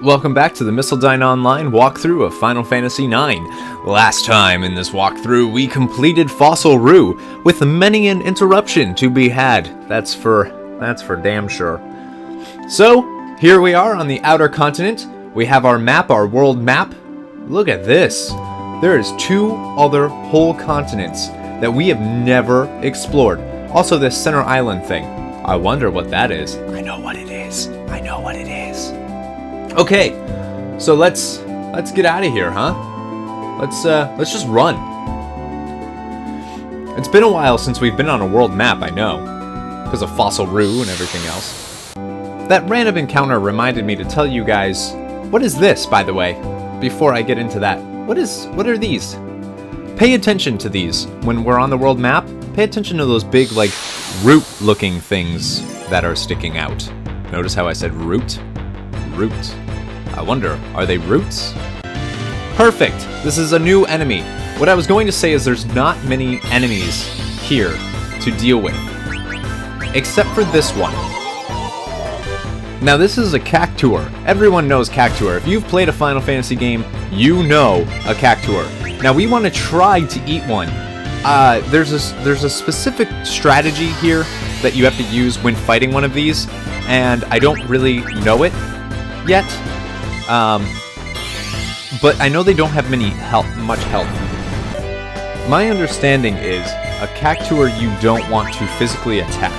Welcome back to the Mistledine Online walkthrough of Final Fantasy IX. Last time in this walkthrough, we completed Fossil Rue, with many an interruption to be had. That's for damn sure. So, here we are on the outer continent. We have our map, our world map. Look at this. There is 2 other whole continents that we have never explored. Also this center island thing. I wonder what that is. I know what it is. Okay, so let's get out of here, huh? Let's just run. It's been a while since we've been on a world map, I know, because of Fossil Rue and everything else. That random encounter reminded me to tell you guys, what is this, by the way? Before I get into that, what are these? Pay attention to these when we're on the world map. Pay attention to those big, like, root-looking things that are sticking out. Notice how I said root? Root. I wonder, are they roots? Perfect! This is a new enemy. What I was going to say is there's not many enemies here to deal with. Except for this one. Now this is a Cactuar. Everyone knows Cactuar. If you've played a Final Fantasy game, you know a Cactuar. Now we want to try to eat one. There's a specific strategy here that you have to use when fighting one of these, and I don't really know it yet. But I know they don't have much health. My understanding is a Cactuar you don't want to physically attack.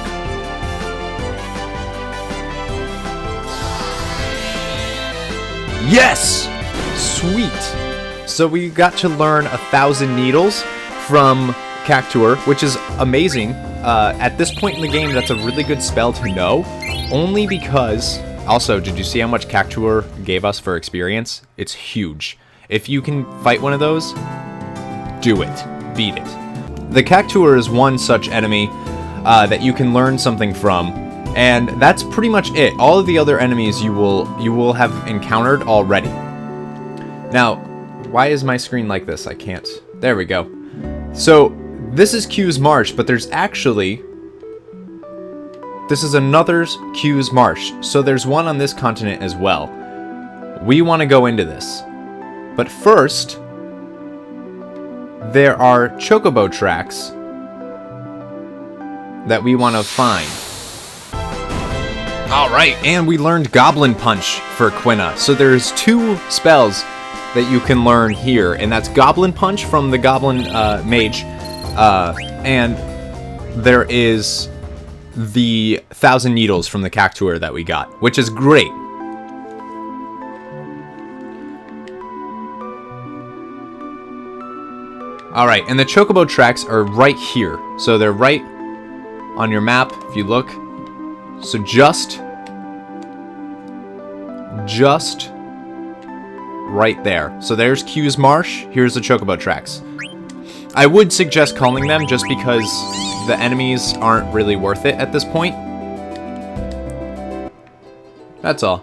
Yes! Sweet! So we got to learn 1,000 needles from Cactuar, which is amazing. At this point in the game, that's a really good spell to know, only because... Also, did you see how much Cactuar gave us for experience? It's huge. If you can fight one of those, do it. Beat it. The Cactuar is one such enemy that you can learn something from, and that's pretty much it. All of the other enemies you will have encountered already. Now, why is my screen like this? I can't. There we go. So, this is Q's Marsh, but there's actually... This is another Q's Marsh, so there's one on this continent as well. We want to go into this. But first, there are Chocobo Tracks that we want to find. Alright, and we learned Goblin Punch for Quina. So there's 2 spells that you can learn here, and that's Goblin Punch from the Goblin Mage, and there is... the 1,000 needles from the Cactuar that we got, which is great. Alright, and the Chocobo Tracks are right here. So they're right on your map, if you look. So just right there. So there's Q's Marsh, here's the Chocobo Tracks. I would suggest calling them just because the enemies aren't really worth it at this point. That's all.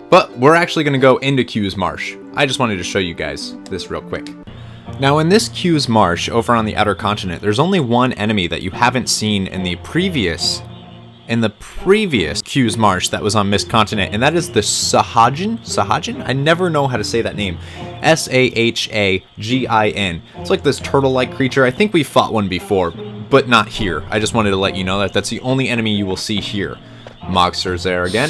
But we're actually going to go into Q's Marsh. I just wanted to show you guys this real quick. Now in this Q's Marsh over on the outer continent, there's only one enemy that you haven't seen in the previous Q's Marsh that was on Mist Continent, and that is the Sahagin? Sahagin? I never know how to say that name. S-A-H-A-G-I-N. It's like this turtle-like creature. I think we fought one before, but not here. I just wanted to let you know that that's the only enemy you will see here. Mogster's there again.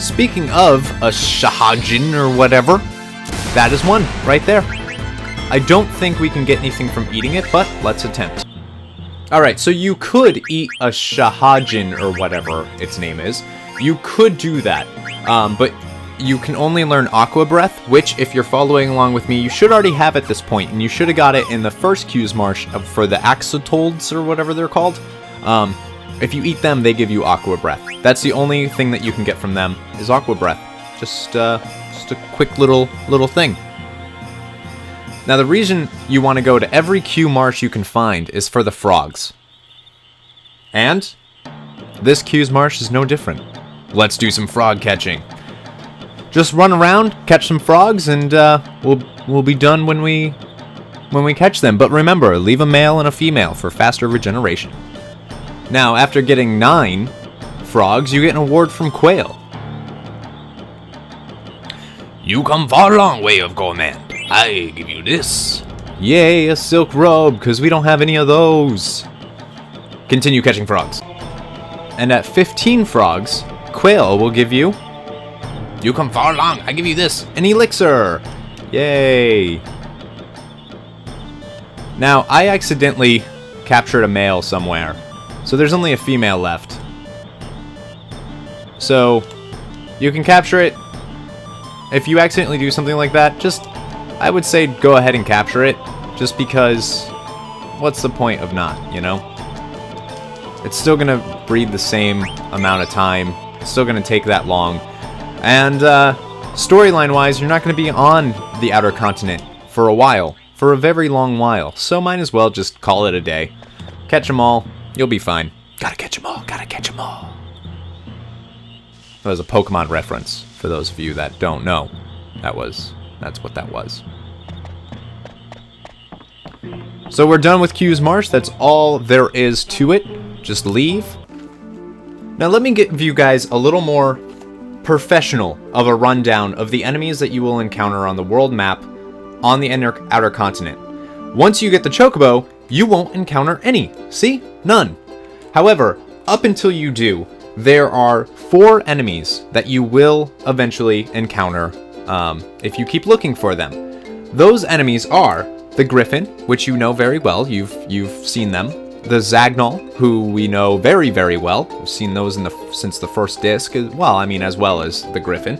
Speaking of a Sahagin or whatever, that is one right there. I don't think we can get anything from eating it, but let's attempt. Alright, so you could eat a Sahagin, or whatever its name is. You could do that, but you can only learn Aqua Breath, which, if you're following along with me, you should already have at this point, and you should have got it in the first Q's Marsh for the Axolotls, or whatever they're called. If you eat them, they give you Aqua Breath. That's the only thing that you can get from them, is Aqua Breath. Just a quick little thing. Now the reason you want to go to every Q Marsh you can find is for the frogs. And this Q's Marsh is no different. Let's do some frog catching. Just run around, catch some frogs, and we'll be done when we catch them. But remember, leave a male and a female for faster regeneration. Now, after getting 9 frogs, you get an award from Quail. You come far long way of command. I give you this. Yay, a silk robe, because we don't have any of those. Continue catching frogs. And at 15 frogs, Quail will give you... You come far long. I give you this. an elixir. Yay. Now, I accidentally captured a male somewhere, so there's only a female left. So, you can capture it. If you accidentally do something like that, just, I would say go ahead and capture it, just because, what's the point of not, you know? It's still gonna breed the same amount of time, it's still gonna take that long, and storyline-wise, you're not gonna be on the outer continent for a while, for a very long while, so might as well just call it a day. Catch them all, you'll be fine. Gotta catch 'em all. Gotta catch 'em all. That was a Pokemon reference, for those of you that don't know. That's what that was. So we're done with Q's Marsh, that's all there is to it. Just leave. Now let me give you guys a little more professional of a rundown of the enemies that you will encounter on the world map on the outer continent. Once you get the Chocobo, you won't encounter any. See? None. However, up until you do, there are 4 enemies that you will eventually encounter if you keep looking for them. Those enemies are the Griffin, which you know very well. You've seen them. The Zagnol, who we know very, very well. We've seen those since the first disc. Well, I mean, as well as the Griffin.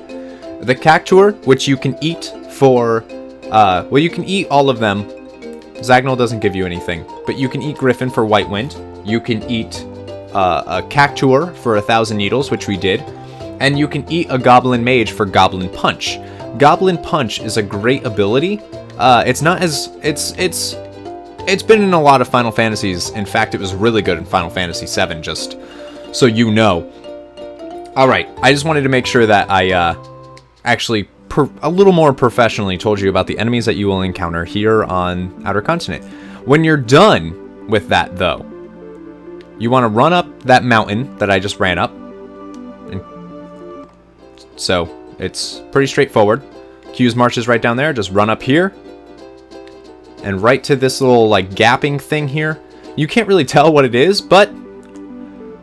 The Cactuar, which you can eat for... well, you can eat all of them. Zagnol doesn't give you anything. But you can eat Griffin for White Wind. You can eat a Cactuar for 1,000 Needles, which we did. And you can eat a Goblin Mage for Goblin Punch. Goblin Punch is a great ability. It's not as... It's been in a lot of Final Fantasies. In fact, it was really good in Final Fantasy VII, just so you know. Alright, I just wanted to make sure that I actually a little more professionally told you about the enemies that you will encounter here on Outer Continent. When you're done with that, though, you want to run up that mountain that I just ran up. And so, it's pretty straightforward. Q's Marsh is right down there. Just run up here. And right to this little, like, gapping thing here. You can't really tell what it is, but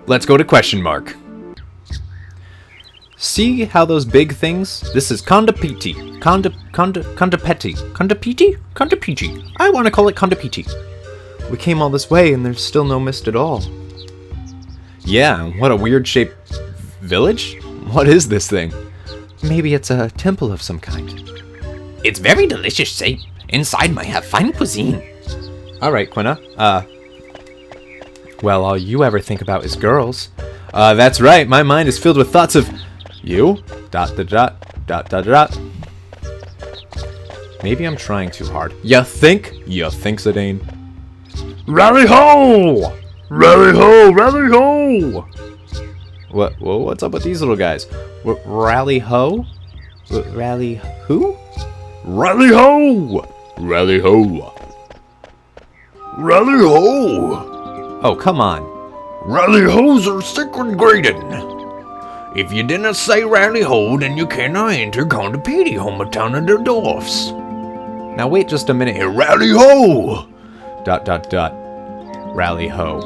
let's go to question mark. See how those big things? This is Conde Petie. Conde Petie. Conde Petie? Conde Petie. I want to call it Conde Petie. We came all this way and there's still no mist at all. Yeah, what a weird shaped village? What is this thing? Maybe it's a temple of some kind. It's very delicious shape. Inside might have fine cuisine. Alright, Quina. Well, all you ever think about is girls. That's right, my mind is filled with thoughts of you. ... Maybe I'm trying too hard. You think, Zidane? Rally ho! Rally ho! Rally ho! What's up with these little guys? Rally ho? Rally who? Rally ho! Rally ho! Rally ho! Oh, come on. Rally ho's are sacred grading. If you didn't say rally ho, then you cannot enter Conde Petie, hometown of the dwarfs. Now wait just a minute here. Rally ho! ... Rally ho.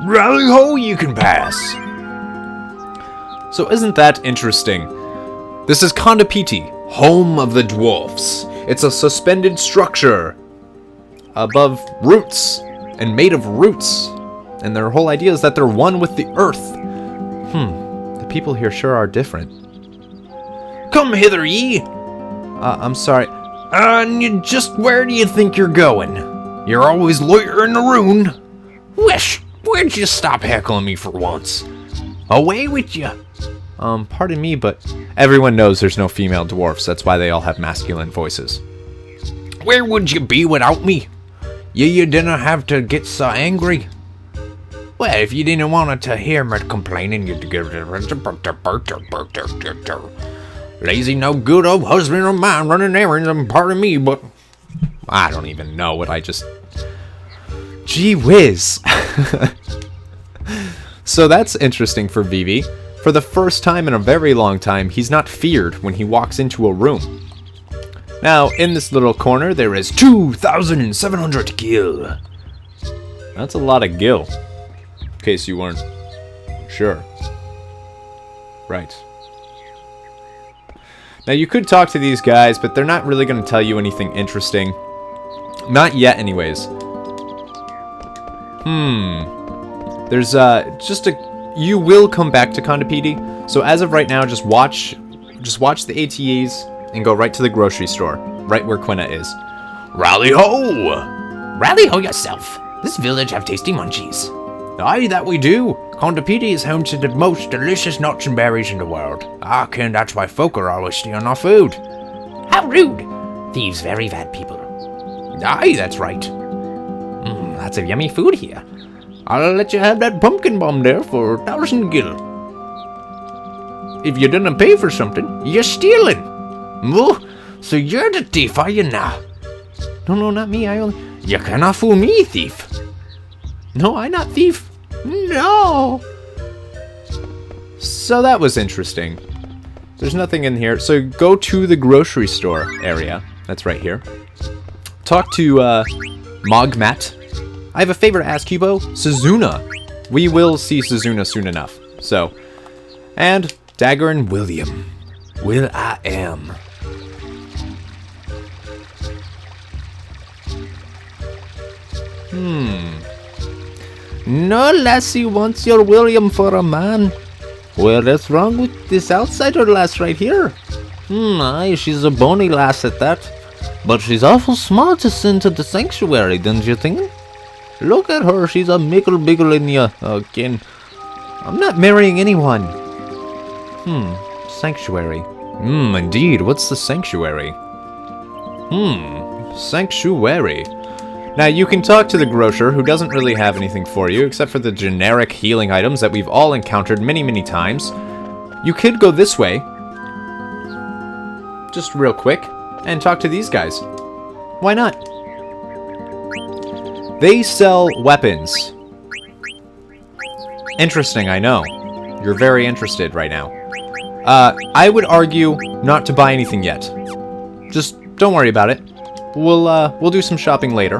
Rally ho, you can pass. So isn't that interesting? This is Conde Petie, home of the dwarfs. It's a suspended structure above roots and made of roots. And their whole idea is that they're one with the earth. The people here sure are different. Come hither, ye. I'm sorry. And just where do you think you're going? You're always loitering the rune. Wish, where'd you stop heckling me for once? Away with you. Pardon me, but everyone knows there's no female dwarfs. That's why they all have masculine voices. Where would you be without me? You didn't have to get so angry. Well, if you didn't want to hear me complaining, you'd give lazy, no good old husband of mine running errands, and pardon me, but I don't even know what I just... Gee whiz. So that's interesting for Vivi. For the first time in a very long time, he's not feared when he walks into a room. Now, in this little corner, there is 2,700 gil. That's a lot of gil. In case you weren't sure. Right. Now, you could talk to these guys, but they're not really going to tell you anything interesting. Not yet, anyways. There's, just a... You will come back to Conde Petie, so as of right now, just watch the ATEs and go right to the grocery store, right where Quina is. Rally ho! Rally ho yourself. This village have tasty munchies. Aye, that we do. Conde Petie is home to the most delicious nuts and berries in the world. I ken that's why folk are always stealing our food. How rude! Thieves very bad people. Aye, that's right. Lots of yummy food here. I'll let you have that pumpkin bomb there for 1,000 gil. If you didn't pay for something, you're stealing. Oh, so you're the thief, are you now? No, not me. You cannot fool me, thief. No, I not thief. No. So that was interesting. There's nothing in here. So go to the grocery store area. That's right here. Talk to Mogmat. I have a favor to ask, Kubo. Suzuna. We will see Suzuna soon enough. So, and Dagger and William. Will I am. No lassie wants your William for a man. What's wrong with this outsider lass right here? Aye, she's a bony lass at that. But she's awful smart to send to the sanctuary, don't you think? Look at her, she's a mickle biggle in ya again. I'm not marrying anyone. Sanctuary. Indeed, what's the sanctuary? Sanctuary. Now, you can talk to the grocer, who doesn't really have anything for you, except for the generic healing items that we've all encountered many, many times. You could go this way, just real quick, and talk to these guys. Why not? They sell weapons. Interesting, I know. You're very interested right now. I would argue not to buy anything yet. Just don't worry about it. We'll do some shopping later.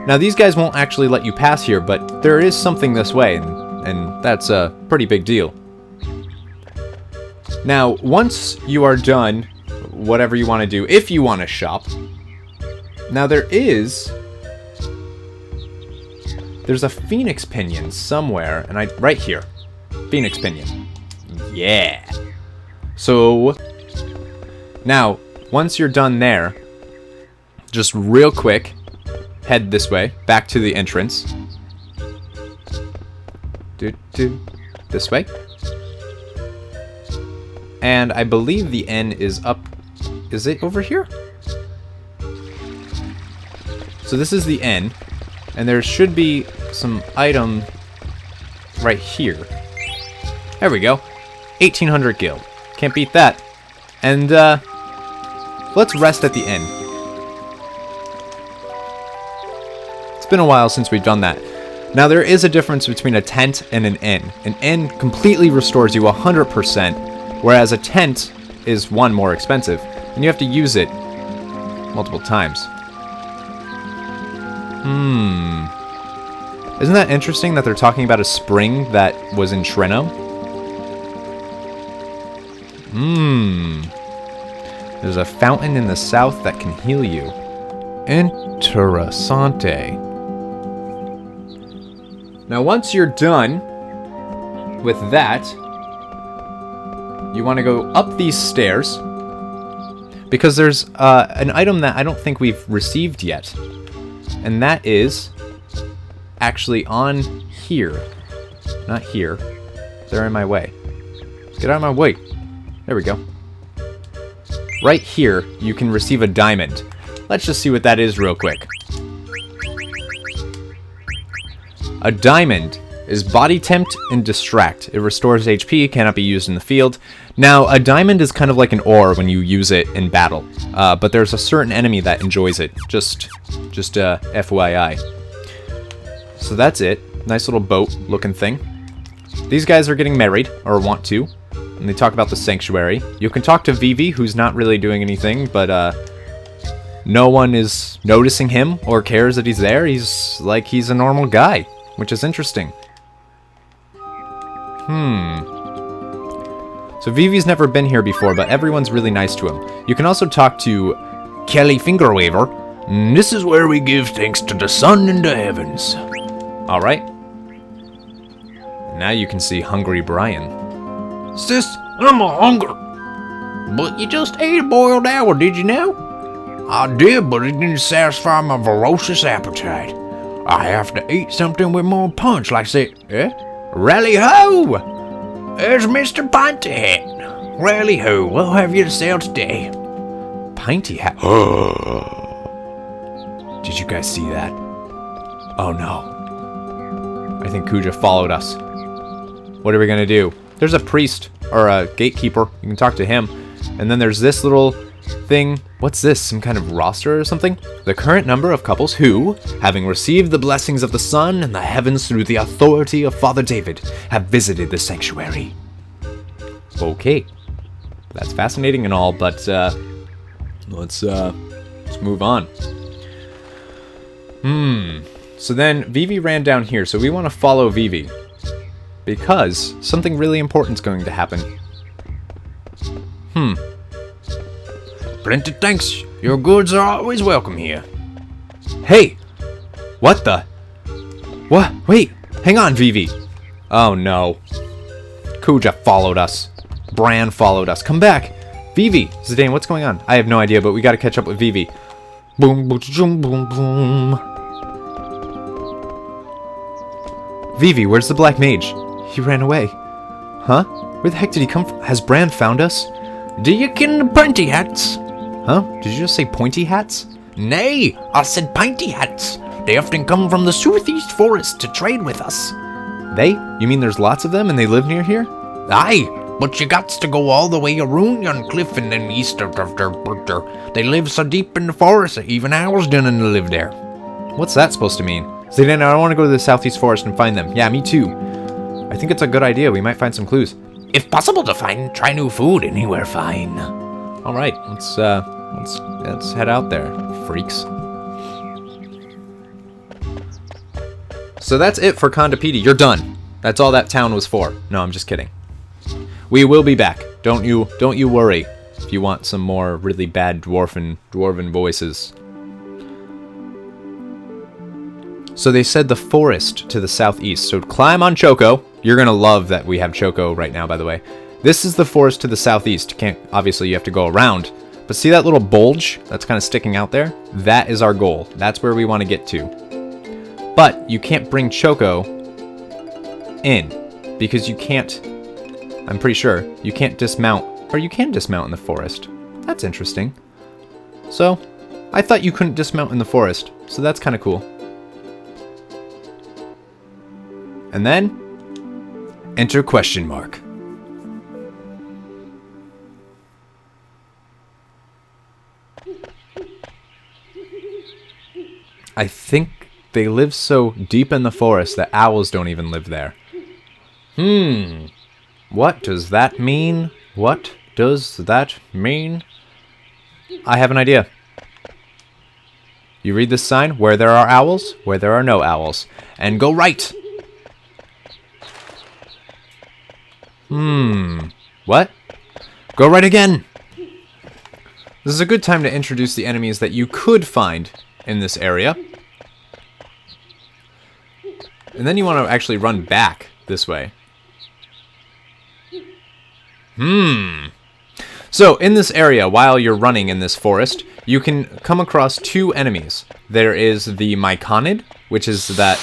Now, these guys won't actually let you pass here, but there is something this way, and that's a pretty big deal. Now, once you are done, whatever you want to do, if you want to shop, now there's a Phoenix Pinion somewhere, and right here. Phoenix Pinion. Yeah. So, now, once you're done there, just real quick, head this way, back to the entrance. This way. And I believe the N is up. Is it over here? So this is the N. And there should be some item right here. There we go. 1,800 gil. Can't beat that. And, let's rest at the inn. It's been a while since we've done that. Now, there is a difference between a tent and an inn. An inn completely restores you 100%, whereas a tent is, one, more expensive, and you have to use it multiple times. Isn't that interesting that they're talking about a spring that was in Treno? There's a fountain in the south that can heal you. Interessante. Now, once you're done with that, you want to go up these stairs, because there's an item that I don't think we've received yet. And that is actually on here. Not here. They're in my way. Get out of my way. There we go. Right here, you can receive a diamond. Let's just see what that is real quick. A diamond is body tempt and distract. It restores HP, cannot be used in the field. Now, a diamond is kind of like an ore when you use it in battle, but there's a certain enemy that enjoys it. Just FYI. So that's it. Nice little boat looking thing. These guys are getting married, or want to, and they talk about the sanctuary. You can talk to Vivi, who's not really doing anything, but no one is noticing him or cares that he's there. He's like he's a normal guy, which is interesting. So Vivi's never been here before, but everyone's really nice to him. You can also talk to Kelly Fingerwaver. This is where we give thanks to the sun and the heavens. Alright. Now you can see Hungry Brian. Sis, I'm a hunger. But you just ate a boiled owl, did you know? I did, but it didn't satisfy my voracious appetite. I have to eat something with more punch, like say, Rally ho! There's Mr. Pinty Hat. Rally ho, we'll have you to sell today. Pinty Hat. Did you guys see that? Oh no. I think Kuja followed us. What are we gonna do? There's a priest, or a gatekeeper. You can talk to him. And then there's this little thing. What's this? Some kind of roster or something? The current number of couples who, having received the blessings of the sun and the heavens through the authority of Father David, have visited the sanctuary. Okay. That's fascinating and all, but let's move on. So then Vivi ran down here, so we want to follow Vivi. Because something really important's going to happen. Plenty thanks. Your goods are always welcome here. Hey! What the? What? Wait! Hang on, Vivi! Oh no. Kuja followed us. Bran followed us. Come back! Vivi! Zidane, what's going on? I have no idea, but we gotta catch up with Vivi. Boom, boom, boom, boom, boom. Vivi, where's the Black Mage? He ran away. Huh? Where the heck did he come from? Has Bran found us? Do you ken the Pinty Hats? Huh? Did you just say pointy hats? Nay, I said Pinty Hats. They often come from the southeast forest to trade with us. They? You mean there's lots of them and they live near here? Aye, but you gots to go all the way around yon cliff and then east of der. They live so deep in the forest that even owls didn't live there. What's that supposed to mean? Zidane, I want to go to the southeast forest and find them. Yeah, me too. I think it's a good idea. We might find some clues. If possible to find, try new food anywhere fine. All right, let's head out there, freaks. So that's it for Conde Petie. You're done. That's all that town was for. No, I'm just kidding. We will be back. Don't you worry. If you want some more really bad dwarven voices. So they said the forest to the southeast. So climb on Choco. You're gonna love that we have Choco right now, by the way. This is the forest to the southeast. Obviously you have to go around. But see that little bulge that's kind of sticking out there? That is our goal. That's where we want to get to. But you can't bring Choco in. Because you can't, I'm pretty sure, you can't dismount. Or you can dismount in the forest. That's interesting. So, I thought you couldn't dismount in the forest. So that's kind of cool. And then, enter question mark. I think they live so deep in the forest that owls don't even live there. What does that mean? What does that mean? I have an idea. You read this sign, where there are owls, where there are no owls. And go right! What? Go right again! This is a good time to introduce the enemies that you could find in this area. And then you want to actually run back this way. So, in this area, while you're running in this forest, you can come across two enemies. There is the Myconid, which is that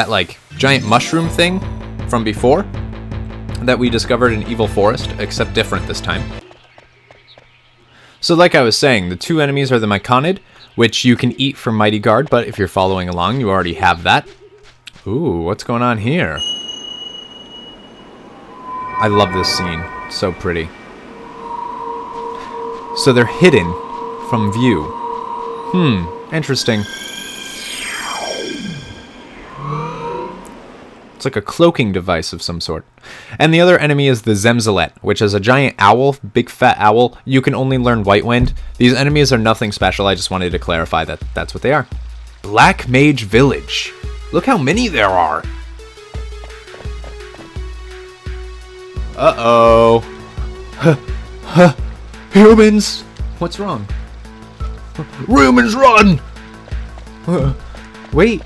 like, giant mushroom thing from before that we discovered in Evil Forest, except different this time. So like I was saying, the two enemies are the Myconid, which you can eat from Mighty Guard, but if you're following along, you already have that. Ooh, what's going on here? I love this scene. So pretty. So they're hidden from view. Interesting. It's like a cloaking device of some sort. And the other enemy is the Zemzalet, which is a giant owl, big fat owl. You can only learn White Wind. These enemies are nothing special. I just wanted to clarify that that's what they are. Black Mage Village. Look how many there are. Uh-oh. Humans! What's wrong? Humans, run! Wait.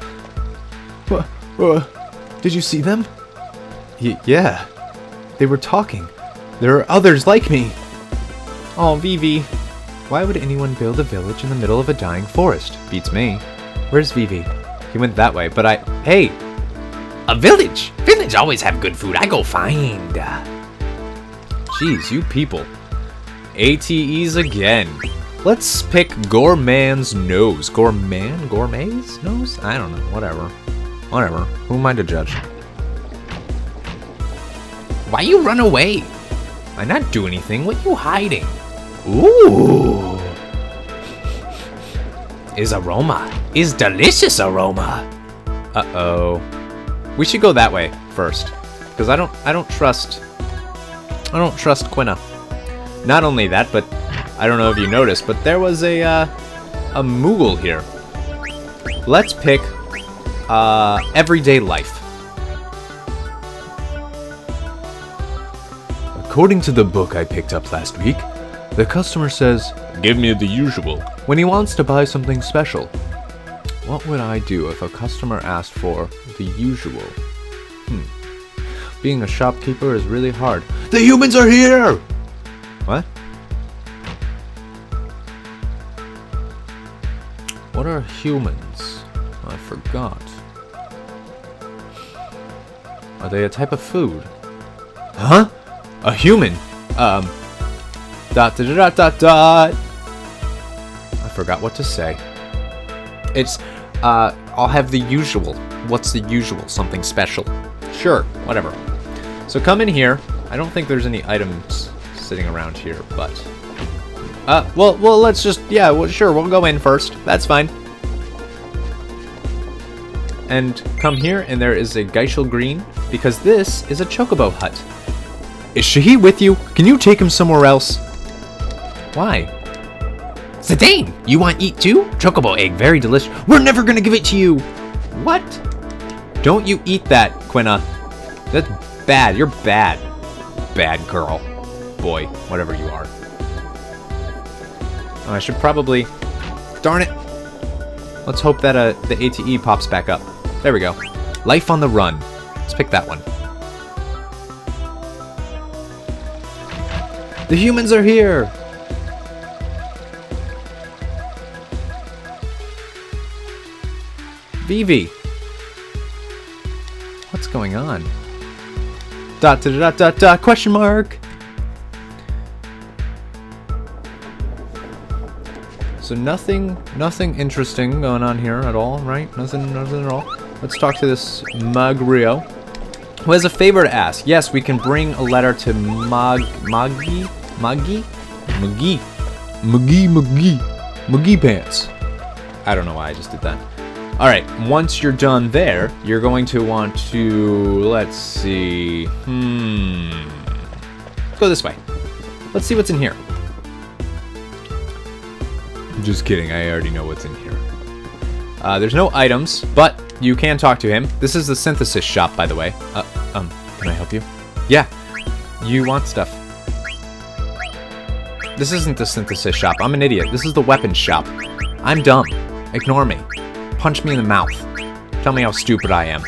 Did you see them? Yeah. They were talking. There are others like me. Oh, Vivi. Why would anyone build a village in the middle of a dying forest? Beats me. Where's Vivi? He went that way, but Hey! A village! Village always have good food. I go find. Jeez, you people. ATEs again. Let's pick Gourmand's Nose. Gourmet's nose? I don't know. Whatever. Who am I to judge? Why you run away? I not do anything. What you hiding? Ooh. Is aroma. Is delicious aroma. Uh-oh. We should go that way first. Because I don't trust Quina. Not only that, but I don't know if you noticed, but there was a Moogle here. Let's pick everyday life. According to the book I picked up last week, the customer says, "Give me the usual," when he wants to buy something special. What would I do if a customer asked for the usual? Being a shopkeeper is really hard. The humans are here! What? What are humans? I forgot. Are they a type of food? Huh? A human? Dot. I forgot what to say. It's, I'll have the usual. What's the usual? Something special. Sure, whatever. So come in here. I don't think there's any items sitting around here, but... well, let's just... Yeah, well, sure, we'll go in first. That's fine. And come here, and there is a Geishel Green, because this is a Chocobo hut. Is Shahi with you? Can you take him somewhere else? Why? Zidane, you want eat too? Chocobo egg, very delicious. We're never gonna give it to you! What? Don't you eat that, Quina. That's bad. You're bad. Bad girl. Boy, whatever you are. Oh, I should probably... Darn it! Let's hope that the ATE pops back up. There we go. Life on the Run. Let's pick that one. The humans are here! Vivi! What's going on? ... question mark! So nothing interesting going on here at all, right? Nothing at all. Let's talk to this Magrio, who has a favor to ask. Yes, we can bring a letter to Maggie Pants. I don't know why I just did that. Alright, once you're done there, you're going to want to, let's see, go this way. Let's see what's in here. Just kidding, I already know what's in here. There's no items, but you can talk to him. This is the synthesis shop, by the way. Can I help you? Yeah, you want stuff. This isn't the synthesis shop, I'm an idiot. This is the weapons shop. I'm dumb. Ignore me. Punch me in the mouth. Tell me how stupid I am.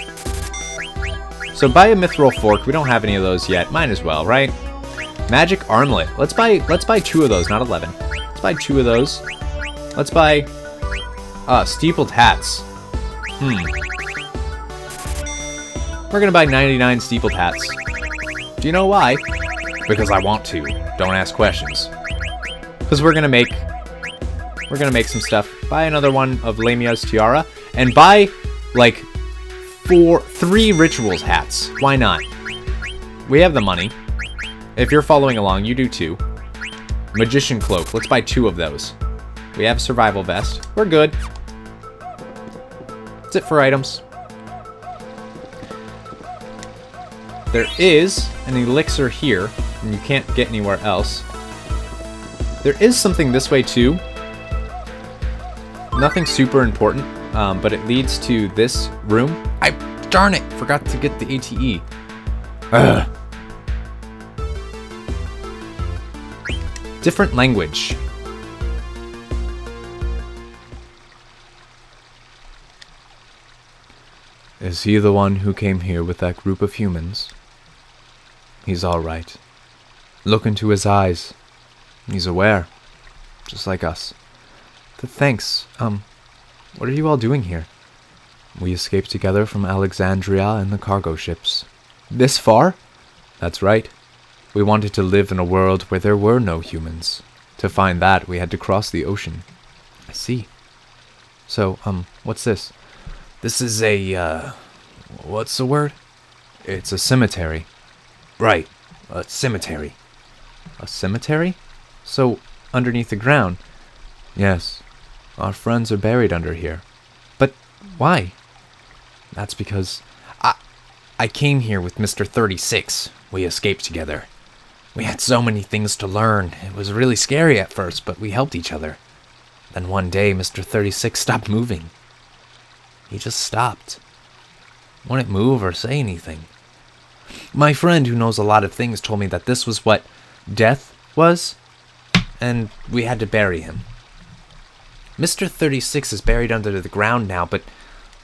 So buy a mithril fork. We don't have any of those yet. Might as well, right? Magic armlet. Let's buy 2 of those, not 11. Let's buy 2 of those. Let's buy steepled hats. We're gonna buy 99 steepled hats. Do you know why? Because I want to. Don't ask questions. Because we're gonna make some stuff. Buy another one of Lamia's tiara, and buy like 3 rituals hats. Why not? We have the money. If you're following along, you do too. Magician cloak. Let's buy 2 of those. We have survival vest. We're good. That's it for items. There is an elixir here, and you can't get anywhere else. There is something this way too. Nothing super important, but it leads to this room. Darn it, forgot to get the ATE. Ugh. Different language. Is he the one who came here with that group of humans? He's all right. Look into his eyes. He's aware, just like us. Thanks. What are you all doing here? We escaped together from Alexandria in the cargo ships. This far? That's right. We wanted to live in a world where there were no humans. To find that, we had to cross the ocean. I see. So, what's this? This is a, what's the word? It's a cemetery. Right, a cemetery. A cemetery? So, underneath the ground? Yes. Our friends are buried under here. But why? That's because I came here with Mr. 36. We escaped together. We had so many things to learn. It was really scary at first, but we helped each other. Then one day, Mr. 36 stopped moving. He just stopped. Wouldn't move or say anything. My friend, who knows a lot of things, told me that this was what death was, and we had to bury him. Mr. 36 is buried under the ground now, but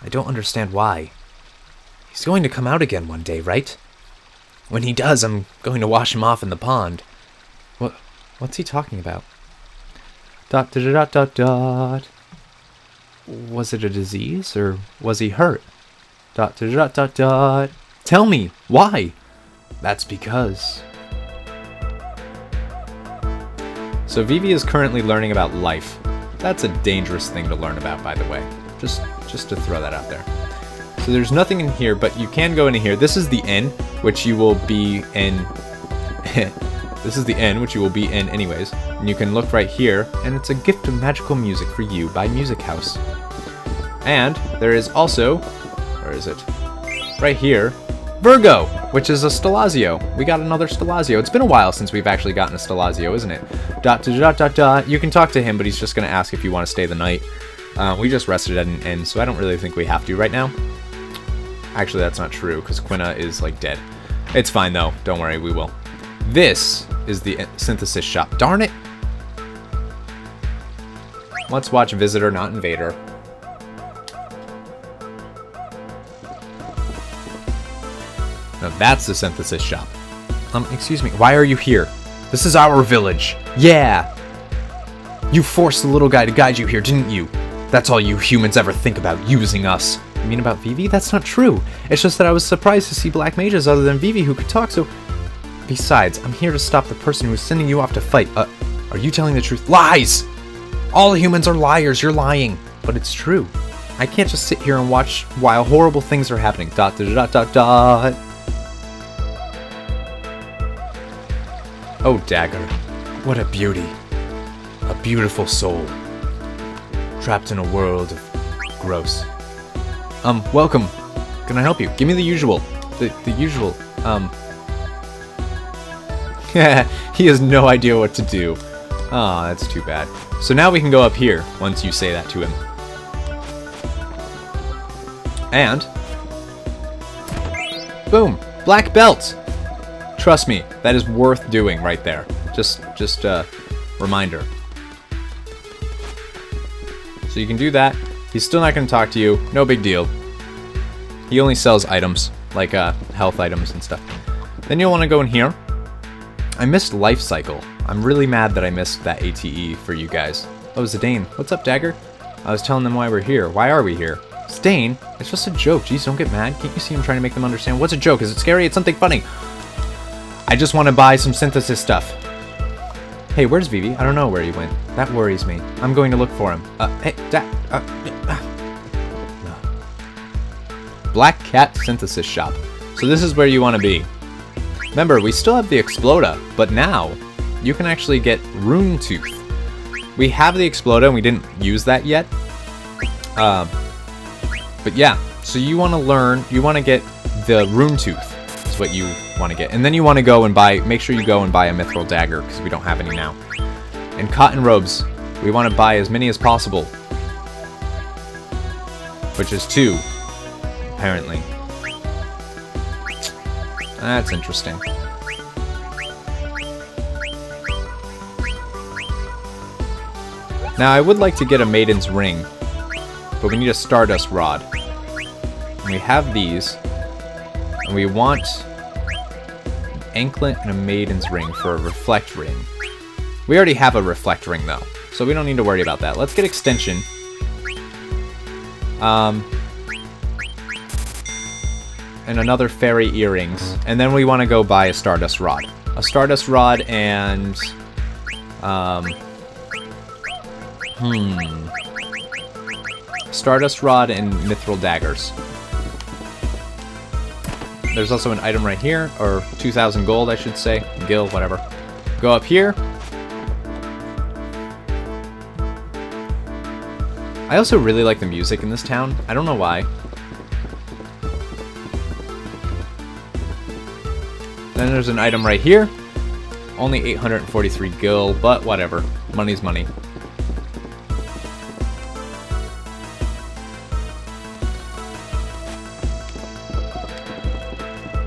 I don't understand why. He's going to come out again one day, right? When he does, I'm going to wash him off in the pond. What's he talking about? ... Was it a disease, or was he hurt? ... Tell me, why? That's because... So Vivi is currently learning about life. That's a dangerous thing to learn about, by the way. Just to throw that out there. So there's nothing in here, but you can go into here. This is the inn, which you will be in... This is the inn, which you will be in anyways. And you can look right here, and it's a gift of magical music for you by Music House. And there is also... Where is it? Right here. Virgo, which is a Stelazio. We got another Stelazio. It's been a while since we've actually gotten a Stelazio, isn't it? You can talk to him, but he's just going to ask if you want to stay the night. We just rested at an inn, so I don't really think we have to right now. Actually, that's not true, because Quina is, like, dead. It's fine, though. Don't worry, we will. This is the synthesis shop. Darn it! Let's watch Visitor, not Invader. Now that's the synthesis shop. Excuse me, why are you here? This is our village. Yeah! You forced the little guy to guide you here, didn't you? That's all you humans ever think about, using us. You mean about Vivi? That's not true. It's just that I was surprised to see black mages other than Vivi who could talk, so... Besides, I'm here to stop the person who's sending you off to fight. Are you telling the truth? Lies! All humans are liars, you're lying. But it's true. I can't just sit here and watch while horrible things are happening. ... Oh, Dagger. What a beauty. A beautiful soul. Trapped in a world of gross. Welcome. Can I help you? Give me the usual. The usual. He has no idea what to do. Aw, that's too bad. So now we can go up here, once you say that to him. And... Boom! Black belt! Trust me, that is worth doing right there. Just a reminder. So you can do that. He's still not going to talk to you. No big deal. He only sells items, like health items and stuff. Then you'll want to go in here. I missed Life Cycle. I'm really mad that I missed that ATE for you guys. Oh, Zidane. What's up, Dagger? I was telling them why we're here. Why are we here? Zidane? It's just a joke. Jeez, don't get mad. Can't you see I'm trying to make them understand? What's a joke? Is it scary? It's something funny. I just want to buy some synthesis stuff. Hey, where's Vivi? I don't know where he went. That worries me. I'm going to look for him. Hey, Black Cat Synthesis Shop. So this is where you want to be. Remember, we still have the Exploda, but now you can actually get Rune Tooth. We have the Exploda and we didn't use that yet. But yeah, so you want to learn, you want to get the Rune Tooth. is what you want to get. And then you want to go and buy, make sure you go and buy a mithril dagger, because we don't have any now. And cotton robes. We want to buy as many as possible. Which is 2, apparently. That's interesting. Now, I would like to get a Maiden's Ring, but we need a Stardust Rod. And we have these, and we want an Anklet and a Maiden's Ring for a Reflect Ring. We already have a Reflect Ring, though, so we don't need to worry about that. Let's get Extension. And another Fairy Earrings, and then we want to go buy a Stardust Rod. A Stardust Rod and... Stardust Rod and Mithril Daggers. There's also an item right here, or 2,000 gold, I should say. Gil, whatever. Go up here. I also really like the music in this town. I don't know why. Then there's an item right here. Only 843 gil, but whatever. Money's money.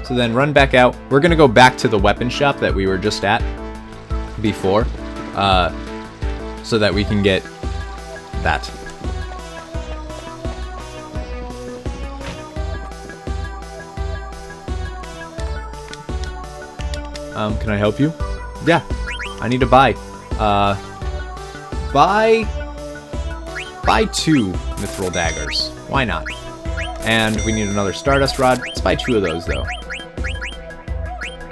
So then run back out. We're going to go back to the weapon shop that we were just at before. So that we can get that. Can I help you? Yeah. I need to buy. Buy 2 Mithril Daggers. Why not? And we need another Stardust Rod. Let's buy 2 of those, though.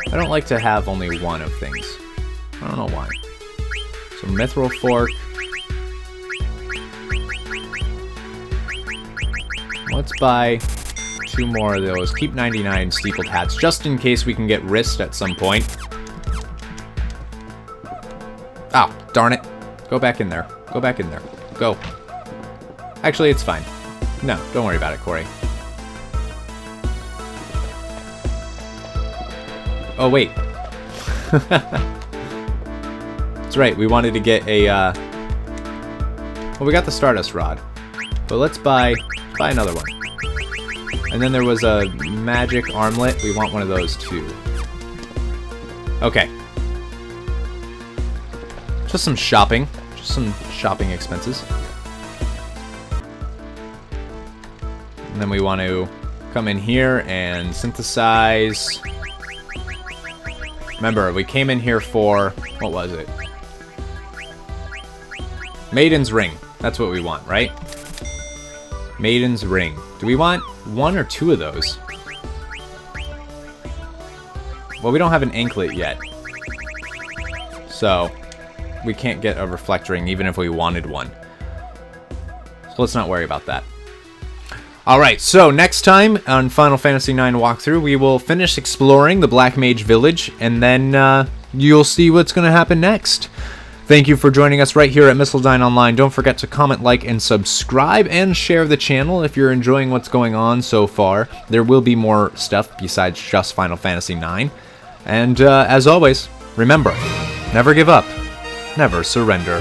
I don't like to have only one of things. I don't know why. So Mithril Fork. Let's buy 2 more of those. Keep 99 steepled hats, just in case we can get wrist at some point. Oh, darn it. Go back in there. Go back in there. Go. Actually, it's fine. No, don't worry about it, Corey. Oh, wait. That's right, we wanted to get a, well, we got the Stardust Rod. But let's buy another one. And then there was a magic armlet. We want one of those, too. Okay. Just some shopping. Just some shopping expenses. And then we want to come in here and synthesize. Remember, we came in here for, what was it? Maiden's Ring. That's what we want, right? Maiden's Ring. Do we want 1 or 2 of those? Well, we don't have an anklet yet. So, we can't get a Reflect Ring even if we wanted one. So let's not worry about that. Alright, so next time on Final Fantasy IX walkthrough, we will finish exploring the Black Mage Village, and then you'll see what's going to happen next. Thank you for joining us right here at Missildine Online. Don't forget to comment, like, and subscribe, and share the channel if you're enjoying what's going on so far. There will be more stuff besides just Final Fantasy IX. And as always, remember, never give up, never surrender.